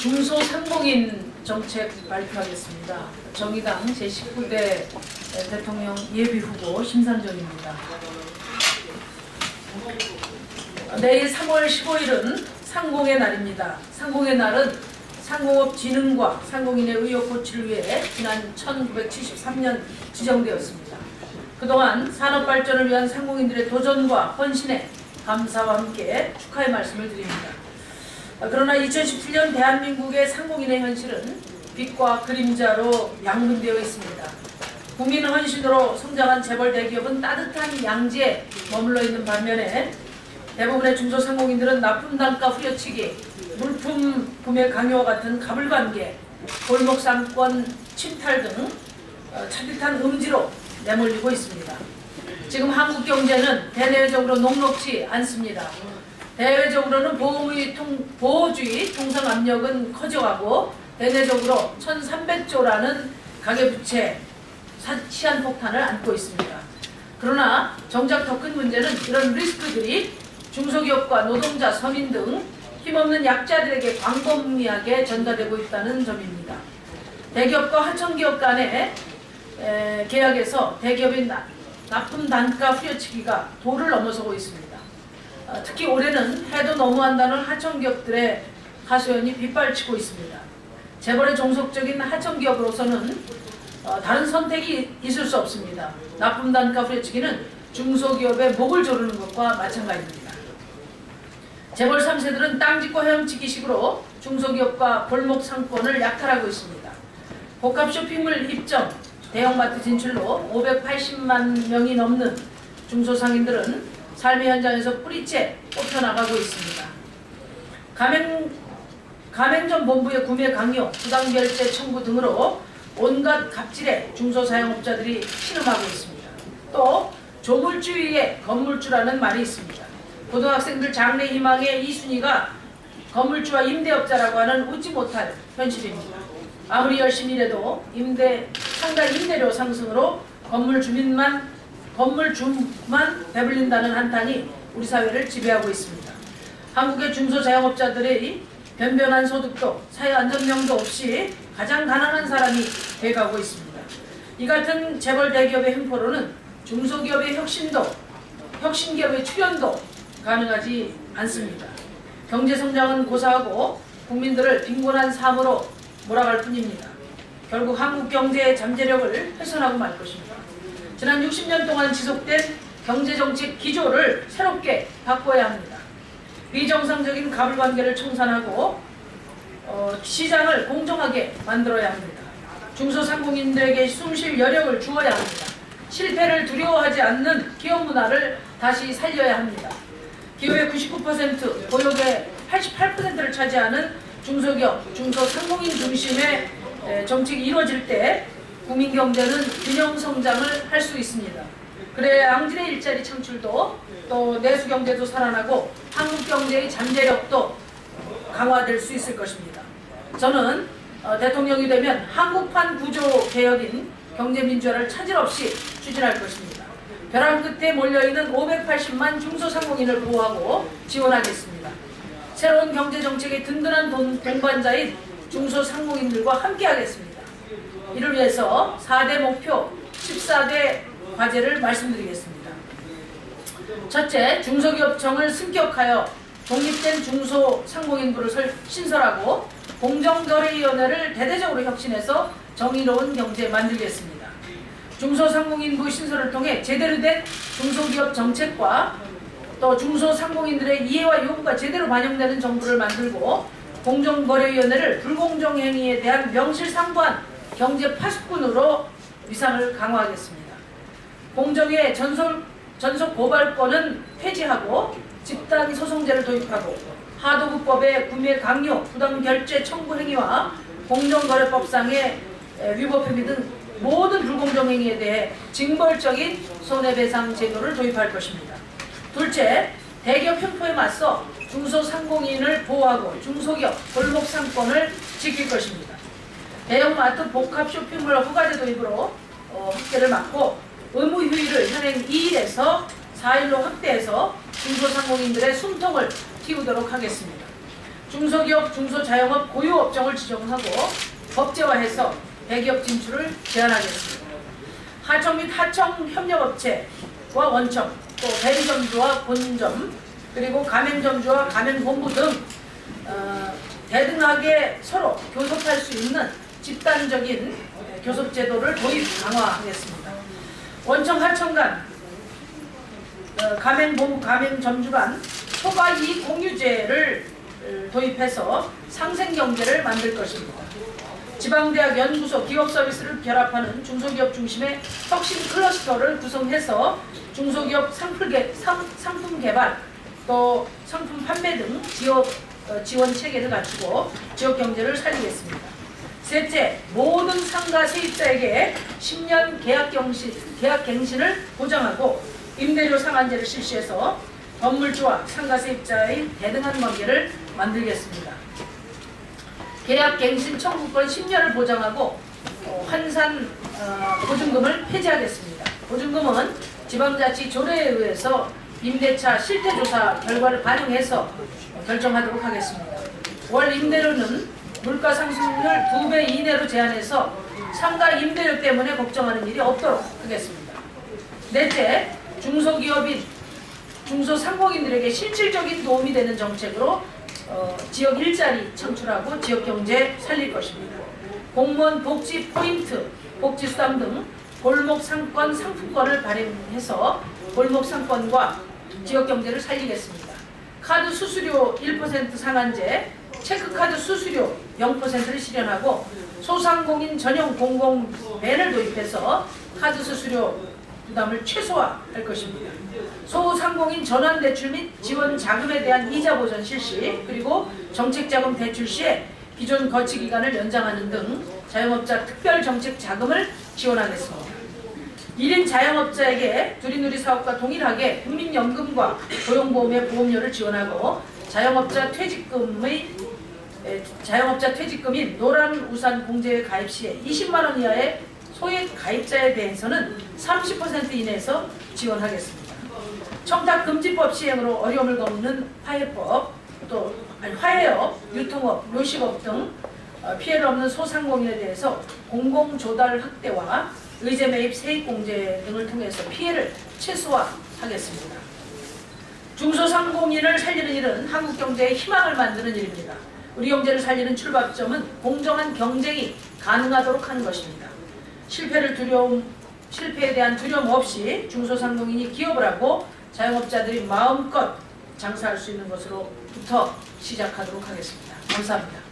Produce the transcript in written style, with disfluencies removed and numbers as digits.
중소상공인 정책 발표하겠습니다. 정의당 제19대 대통령 예비후보 심상정입니다. 내일 3월 15일은 상공의 날입니다. 상공의 날은 상공업 진흥과 상공인의 의욕 고취를 위해 지난 1973년 지정되었습니다. 그동안 산업 발전을 위한 상공인들의 도전과 헌신에 감사와 함께 축하의 말씀을 드립니다. 그러나 2017년 대한민국의 상공인의 현실은 빛과 그림자로 양분되어 있습니다. 국민 헌신으로 성장한 재벌 대기업은 따뜻한 양지에 머물러 있는 반면에 대부분의 중소상공인들은 납품 단가 후려치기, 물품 구매 강요와 같은 가불관계, 골목 상권 침탈 등 차듯한 음지로 내몰리고 있습니다. 지금 한국 경제는 대내외적으로 녹록지 않습니다. 대외적으로는 보호주의 통상 압력은 커져가고 대내적으로 1300조라는 가계부채 시한폭탄을 안고 있습니다. 그러나 정작 더 큰 문제는 이런 리스크들이 중소기업과 노동자, 서민 등 힘없는 약자들에게 광범위하게 전가되고 있다는 점입니다. 대기업과 하청기업 간의 계약에서 대기업인 납품 단가 후려치기가 도를 넘어서고 있습니다. 특히 올해는 해도 너무한다는 하청기업들의 하소연이 빗발치고 있습니다. 재벌의 종속적인 하청기업으로서는 다른 선택이 있을 수 없습니다. 납품 단가 후려치기는 중소기업의 목을 조르는 것과 마찬가지입니다. 재벌 3세들은 땅 짓고 헤엄치기식으로 중소기업과 골목 상권을 약탈하고 있습니다. 복합 쇼핑몰 입점, 대형마트 진출로 580만 명이 넘는 중소상인들은 삶의 현장에서 뿌리째 뽑혀나가고 있습니다. 가맹점 본부의 구매 강요, 부당결제 청구 등으로 온갖 갑질에 중소사용업자들이 신음하고 있습니다. 또 조물주의의 건물주라는 말이 있습니다. 고등학생들 장래 희망의 2순위가 건물주와 임대업자라고 하는 웃지 못할 현실입니다. 아무리 열심히 일해도 상가 임대료 상승으로 건물주만 배불린다는 한탄이 우리 사회를 지배하고 있습니다. 한국의 중소자영업자들의 변변한 소득도 사회 안전망도 없이 가장 가난한 사람이 돼가고 있습니다. 이 같은 재벌 대기업의 횡포로는 중소기업의 혁신기업의 출현도 가능하지 않습니다. 경제성장은 고사하고 국민들을 빈곤한 삶으로 몰아갈 뿐입니다. 결국 한국 경제의 잠재력을 훼손하고 말 것입니다. 지난 60년 동안 지속된 경제정책 기조를 새롭게 바꿔야 합니다. 비정상적인 가불관계를 청산하고 시장을 공정하게 만들어야 합니다. 중소상공인들에게 숨쉴 여력을 주어야 합니다. 실패를 두려워하지 않는 기업 문화를 다시 살려야 합니다. 기업의 99%, 고용의 88%를 차지하는 중소기업, 중소상공인 중심의 정책이 이루어질 때 국민 경제는 균형 성장을 할 수 있습니다. 그래야 양질의 일자리 창출도 또 내수 경제도 살아나고 한국 경제의 잠재력도 강화될 수 있을 것입니다. 저는 대통령이 되면 한국판 구조 개혁인 경제민주화를 차질 없이 추진할 것입니다. 벼랑 끝에 몰려있는 580만 중소상공인을 보호하고 지원하겠습니다. 새로운 경제정책의 든든한 동반자인 중소상공인들과 함께하겠습니다. 이를 위해서 4대 목표, 14대 과제를 말씀드리겠습니다. 첫째, 중소기업청을 승격하여 독립된 중소상공인부를 신설하고 공정거래위원회를 대대적으로 혁신해서 정의로운 경제 만들겠습니다. 중소상공인부 신설을 통해 제대로 된 중소기업 정책과 또 중소상공인들의 이해와 요구가 제대로 반영되는 정부를 만들고 공정거래위원회를 불공정 행위에 대한 명실상부한 경제 파수꾼으로 위상을 강화하겠습니다. 공정위의 전속 고발권은 폐지하고 집단 소송제를 도입하고 하도급법의 구매 강요, 부당 결제 청구 행위와 공정거래법상의 위법 행위 등 모든 불공정 행위에 대해 징벌적인 손해배상 제도를 도입할 것입니다. 둘째, 대기업 횡포에 맞서 중소상공인을 보호하고 중소기업, 골목 상권을 지킬 것입니다. 대형마트 복합 쇼핑몰 허가제 도입으로 확대를 막고 의무휴일을 현행 2일에서 4일로 확대해서 중소상공인들의 숨통을 틔우도록 하겠습니다. 중소기업, 중소자영업 고유업종을 지정하고 법제화해서 대기업 진출을 제한하겠습니다. 하청 및 하청 협력업체와 원청, 또 대리점주와 본점, 그리고 가맹점주와 가맹본부 등 대등하게 서로 교섭할 수 있는 집단적인 교섭제도를 도입 강화하겠습니다. 원청 하청 간, 가맹본부 가맹점주 간 초과이익 공유제를 도입해서 상생경제를 만들 것입니다. 지방대학 연구소 기업 서비스를 결합하는 중소기업 중심의 혁신 클러스터를 구성해서 중소기업 상품 개발, 또 상품 판매 등 지원 체계를 갖추고 지역 경제를 살리겠습니다. 셋째, 모든 상가 세입자에게 10년 계약갱신을 보장하고 임대료 상한제를 실시해서 건물주와 상가 세입자의 대등한 관계를 만들겠습니다. 계약갱신 청구권 10년을 보장하고 환산 보증금을 폐지하겠습니다. 보증금은 지방자치 조례에 의해서 임대차 실태조사 결과를 반영해서 결정하도록 하겠습니다. 월 임대료는 물가 상승률 2배 이내로 제한해서 상가 임대료 때문에 걱정하는 일이 없도록 하겠습니다. 넷째, 중소기업인, 중소상공인들에게 실질적인 도움이 되는 정책으로 지역 일자리 창출하고 지역 경제 살릴 것입니다. 공무원 복지 포인트, 복지 수당 등 골목 상권 상품권을 발행해서 골목 상권과 지역 경제를 살리겠습니다. 카드 수수료 1% 상한제, 체크카드 수수료 0%를 실현하고 소상공인 전용 공공벤을 도입해서 카드 수수료 부담을 최소화할 것입니다. 소상공인 전환대출 및 지원 자금에 대한 이자 보전 실시, 그리고 정책자금 대출 시에 기존 거치 기간을 연장하는 등 자영업자 특별 정책 자금을 지원하겠습니다. 1인 자영업자에게 두리누리 사업과 동일하게 국민연금과 고용보험의 보험료를 지원하고 자영업자 퇴직금인 노란우산 공제에 가입 시에 20만 원 이하의 소액 가입자에 대해서는 30% 이내에서 지원하겠습니다. 청탁금지법 시행으로 어려움을 겪는 화해업, 유통업, 요식업 등 피해를 없는 소상공인에 대해서 공공조달 확대와 의제 매입 세입공제 등을 통해서 피해를 최소화하겠습니다. 중소상공인을 살리는 일은 한국 경제의 희망을 만드는 일입니다. 우리 경제를 살리는 출발점은 공정한 경쟁이 가능하도록 하는 것입니다. 실패에 대한 두려움 없이 중소상공인이 기업을 하고 자영업자들이 마음껏 장사할 수 있는 것으로부터 시작하도록 하겠습니다. 감사합니다.